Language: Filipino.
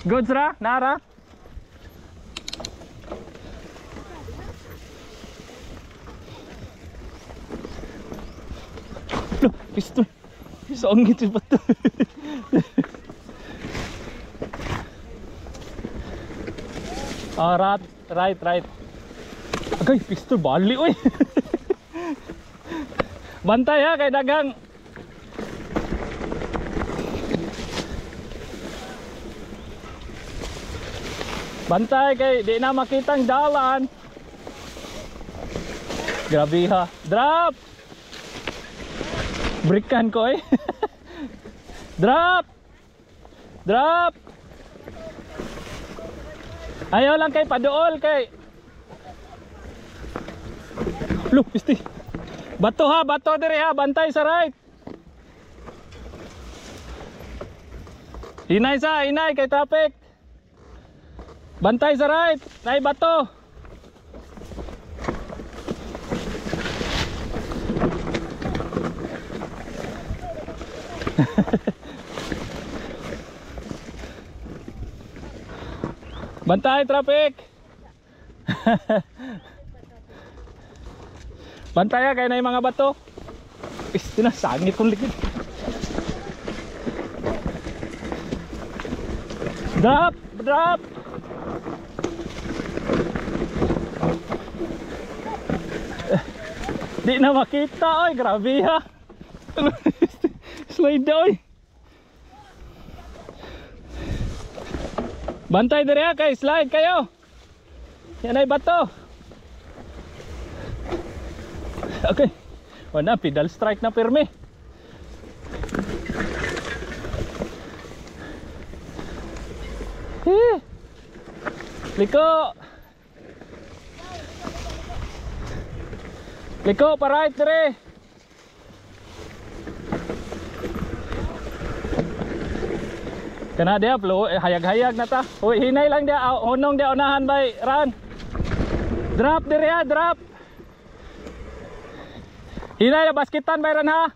Goods ra, nara. Loh, pistol. Songit si bato. Right. Agay, pistol bali oy. Bantay ha kay dagang. Bantay kay di na makitang dalan. Grabe ha. Drop. Brikan ko eh. Drop. Ayaw lang kay paduol kay. Look, pisti. Bato ha, bato dire ha, bantay sa right. Hinay kay traffic. Bantay sa right, nay bato. Bantay traffic. Bantay kay nay mga bato. Piste na sangit kong likid. Drop. Di na makita oy, grabe ha. Slide oy. Bantay dire kay slide kayo. Yan ay bato. Okay. Wala, pedal strike na pirmi. Liko pa right dire. Kana dia flow hayag-hayag na ta. Uy, hinay lang dia, hunong dia unahan bay, run. Drop dire ha, drop. Hinay na basketan bay ran ha.